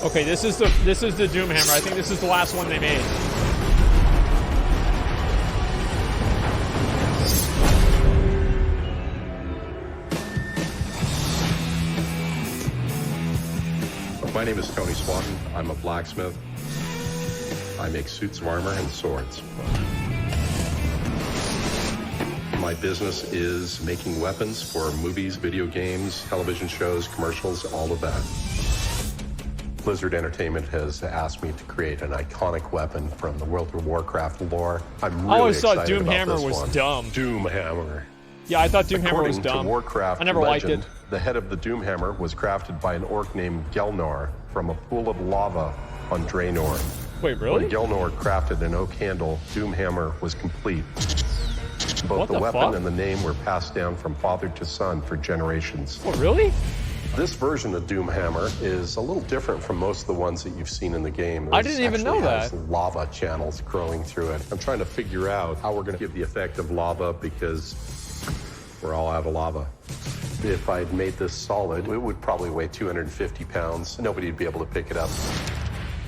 Okay, this is the Doomhammer. I think this is the last one they made. My name is Tony Swanton. I'm a blacksmith. I make suits of armor and swords. My business is making weapons for movies, video games, television shows, commercials, all of that. Blizzard Entertainment has asked me to create an iconic weapon from the World of Warcraft lore. I'm really I always thought excited about Doomhammer this was one. dumb. Doomhammer. Yeah, I thought Doomhammer was According dumb. to Warcraft I never legend, liked it. the head of the Doomhammer was crafted by an orc named Gelnor from a pool of lava on Draenor. Wait, really? When Gelnor crafted an oak handle, Doomhammer was complete. Both What the the weapon fuck? and the name were passed down from father to son for generations. Oh, really? This version of Doomhammer is a little different from most of the ones that you've seen in the game. I didn't even know that. Has lava channels growing through it. I'm trying to figure out how we're going to give the effect of lava because we're all out of lava. If I'd made this solid, it would probably weigh 250 pounds. Nobody would be able to pick it up.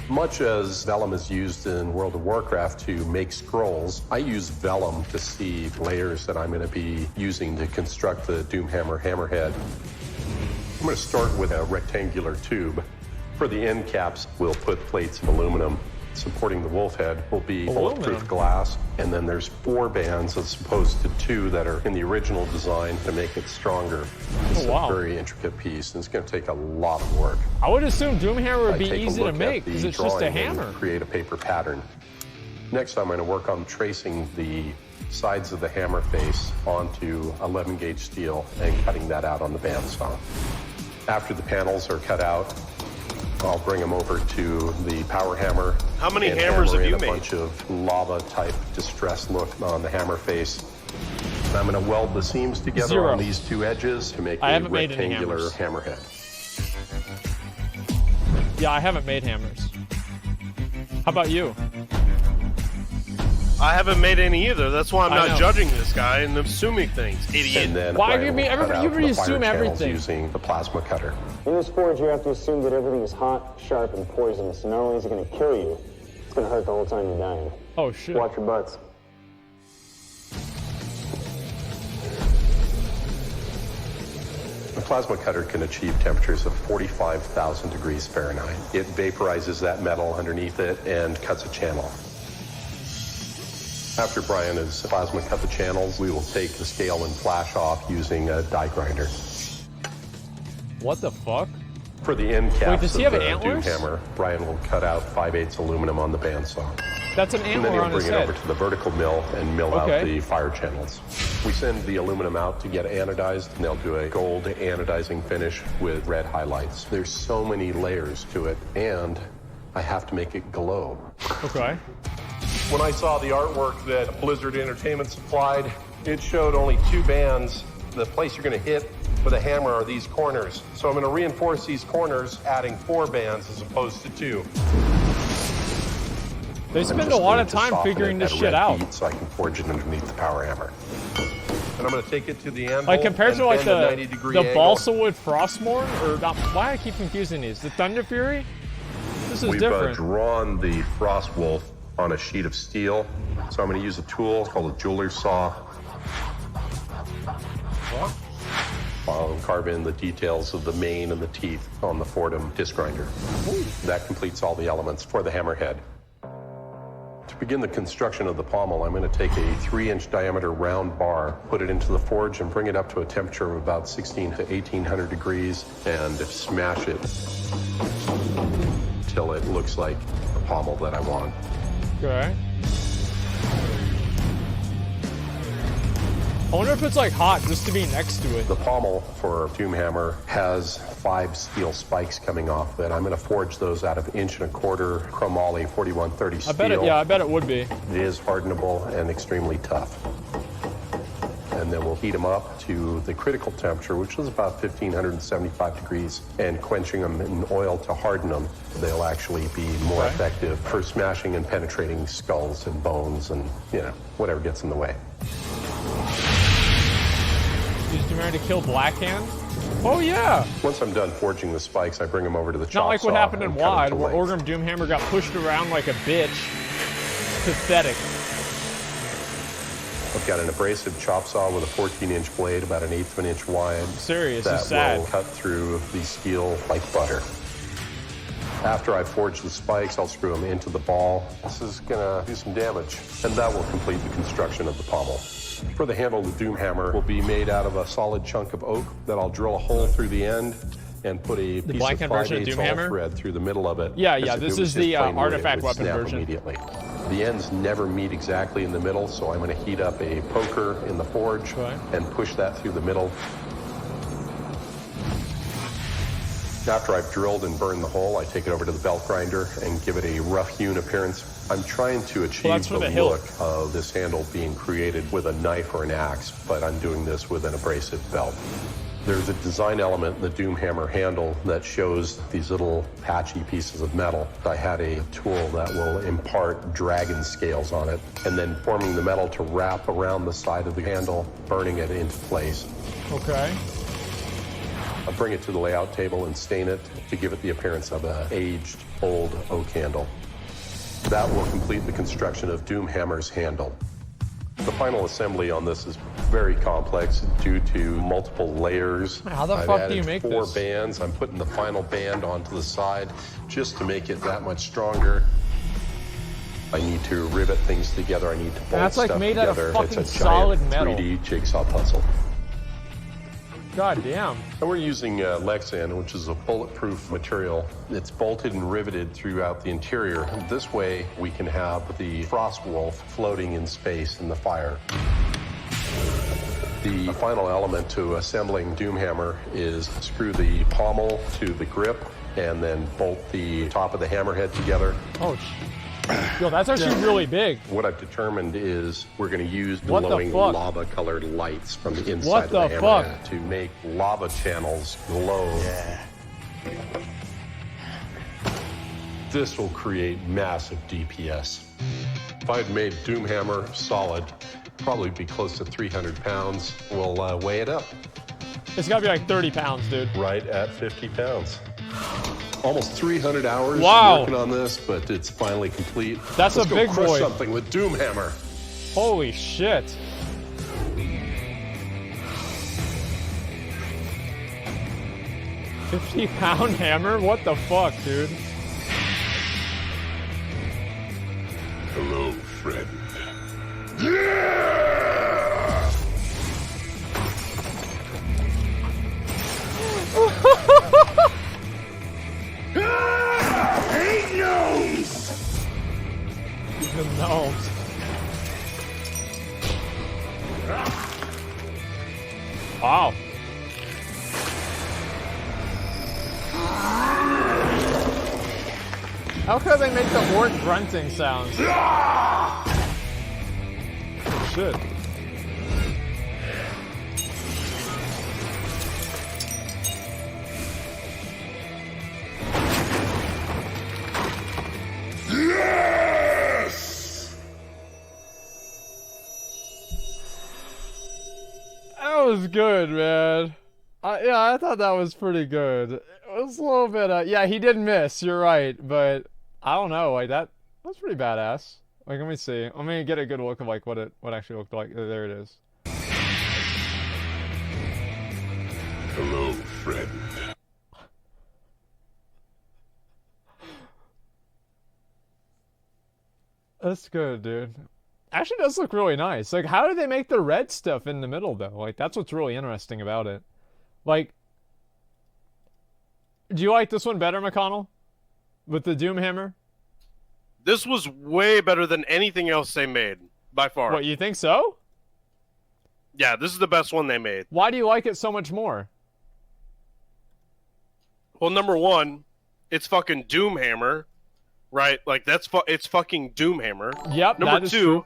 Much as vellum is used in World of Warcraft to make scrolls, I use vellum to seed layers that I'm going to be using to construct the Doomhammer hammerhead. I'm going to start with a rectangular tube. For the end caps, we'll put plates of aluminum. Supporting the wolf head will be bulletproof glass, and then there's 4 bands as opposed to 2 that are in the original design to make it stronger. It's a very intricate piece, and it's going to take a lot of work. I would assume Doomhammer would be Take a easy to look make at the because it's just a drawing and hammer. create a paper pattern. Next, I'm going to work on tracing the sides of the hammer face onto 11 gauge steel and cutting that out on the bandsaw. After the panels are cut out, I'll bring them over to the power hammer. How many and hammers hammer have you in made? a bunch of lava-type distress look on the hammer face. And I'm going to weld the seams together 0. on these 2 edges to make I a haven't made any rectangular hammers. hammerhead. Yeah, I haven't made hammers. How about you? I haven't made any either. That's why I'm I not know. judging this guy and assuming things. Idiot. And then Why Brian give me will cut everybody- out you really the fire assume channels everything. using the plasma cutter. In this forge, you have to assume that everything is hot, sharp, and poisonous. Not only is it going to kill you, it's going to hurt the whole time you're dying. Oh, shit. Watch your butts. The plasma cutter can achieve temperatures of 45,000 degrees Fahrenheit. It vaporizes that metal underneath it and cuts a channel. After Brian has plasma cut the channels, we will take the scale and flash off using a die grinder. What the fuck? For the end caps Wait, does he of have the antlers? Doomhammer, Brian will cut out 5/8 aluminum on the bandsaw. That's an And then antler he'll on his bring it head. over to the vertical mill and mill out Okay. the fire channels. We send the aluminum out to get anodized, and they'll do a gold anodizing finish with red highlights. There's so many layers to it, and I have to make it glow. Okay. When I saw the artwork that Blizzard Entertainment supplied, it showed only 2 bands. The place you're going to hit with a hammer are these corners. So I'm going to reinforce these corners, adding 4 bands as opposed to 2. They spend a lot of time figuring this shit out. So I can forge it underneath the power hammer. And I'm going to take it to the anvil. Like compared to like and bend a the 90-degree angle. balsa wood frostmourne, or not, why I keep confusing these? The Thunder Fury? This is We've different. drawn the frost wolf on a sheet of steel. So I'm going to use a tool called a jeweler's saw. What? I'll carve in the details of the mane and the teeth on the Fordham disc grinder. That completes all the elements for the hammerhead. To begin the construction of the pommel, I'm going to take a 3-inch diameter round bar, put it into the forge, and bring it up to a temperature of about 16 to 1800 degrees, and smash it till it looks like the pommel that I want. Okay. I wonder if it's like hot just to be next to it. The pommel for Doomhammer has 5 steel spikes coming off it. I'm going to forge those out of 1.25 chromoly 4130 steel. I bet it, yeah, I bet it would be. It is hardenable and extremely tough. And then we'll heat them up to the critical temperature, which is about 1575 degrees, and quenching them in oil to harden them. They'll actually be more effective for smashing and penetrating skulls and bones and, you know, whatever gets in the way. Is Doomhammer to kill Blackhand? Oh yeah. Once I'm done forging the spikes, I bring them over to the chop Not like what saw happened in and cut 'em WoD, to where length. Orgrim Doomhammer got pushed around like a bitch. Pathetic. I've got an abrasive chop saw with a 14-inch blade, about 1/8 of an inch wide. Serious, that it's sad. will cut through the steel like butter. After I forge the spikes, I'll screw them into the ball. This is gonna do some damage, and that will complete the construction of the pommel. For the handle, the Doomhammer will be made out of a solid chunk of oak that I'll drill a hole through the end and put a piece of blanket version of 5/8 Doomhammer? thread through the middle of it. Yeah, as yeah, if this it was is just the plain wood. artifact It would weapon snap version. immediately. The ends never meet exactly in the middle, so I'm going to heat up a poker in the forge Okay. and push that through the middle. After I've drilled and burned the hole, I take it over to the belt grinder and give it a rough-hewn appearance. I'm trying to achieve that's for the the hilt. look of this handle being created with a knife or an axe, but I'm doing this with an abrasive belt. There's a design element in the Doomhammer handle that shows these little patchy pieces of metal. I had a tool that will impart dragon scales on it, and then forming the metal to wrap around the side of the handle, burning it into place. Okay. I'll bring it to the layout table and stain it to give it the appearance of an aged, old oak handle. That will complete the construction of Doomhammer's handle. The final assembly on this is very complex due to multiple layers. How the I've fuck do added you make 4 this? bands. I'm putting the final band onto the side just to make it that much stronger. I need to rivet things together. I need to bolt That's like stuff made out of together. fucking it's a solid giant metal. 3D jigsaw puzzle. God damn. And we're using Lexan, which is a bulletproof material. It's bolted and riveted throughout the interior. This way, we can have the Frost Wolf floating in space in the fire. The final element to assembling Doomhammer is screw the pommel to the grip and then bolt the top of the hammerhead together. Oh, yo, that's actually really big. What I've determined is we're going to use What the glowing fuck? lava-colored lights from the inside What of the the fuck? hammerhead to make lava channels glow. Yeah. This will create massive DPS. If I'd made Doomhammer solid, probably be close to 300 pounds. We'll weigh it up. It's gotta be like 30 pounds, dude. Right at 50 pounds. Almost 300 hours Wow. working on this, but it's finally complete. That's Let's a go big crush boy. something with Doomhammer. Holy shit. £50-pound hammer? What the fuck, dude? Hello, friend. Hate gnomes! The gnomes. Wow. How could they make the orc grunting sounds? Oh, shit. Yes! That was good, man. Yeah, I thought that was pretty good. It was a little bit, yeah, he did miss, you're right, but I don't know, like, that's pretty badass. Like, let me see. Let me get a good look of, like, what actually looked like. There it is. Hello, friend. That's good, dude. Actually does look really nice. Like, how did they make the red stuff in the middle, though? Like, that's what's really interesting about it. Like, do you like this one better, McConnell? With the Doomhammer? This was way better than anything else they made, by far. What, you think so? Yeah, this is the best one they made. Why do you like it so much more? Well, number one, it's fucking Doomhammer, right? Like, it's fucking Doomhammer. Yep, Number that is two, true.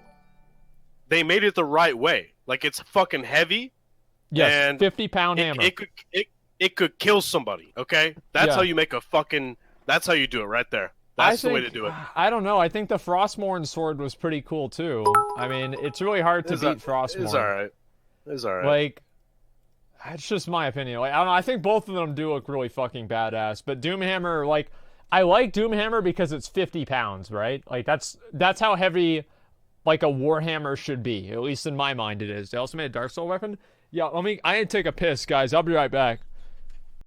they made it the right way. Like, it's fucking heavy. Yes, and 50-pound hammer. It could kill somebody, okay? That's Yeah. how you make a fucking... That's how you do it right there. That's the way to do it. I don't know. I think the Frostmourne sword was pretty cool, too. I mean, it's really hard to beat Frostmourne. It's alright. It's alright. Like, It's just my opinion. Like, I don't know. I think both of them do look really fucking badass. But Doomhammer, like, I like Doomhammer because it's 50 pounds, right? Like, that's how heavy, like, a Warhammer should be. At least in my mind, it is. They also made a Dark Soul weapon. Yeah, I need to take a piss, guys. I'll be right back.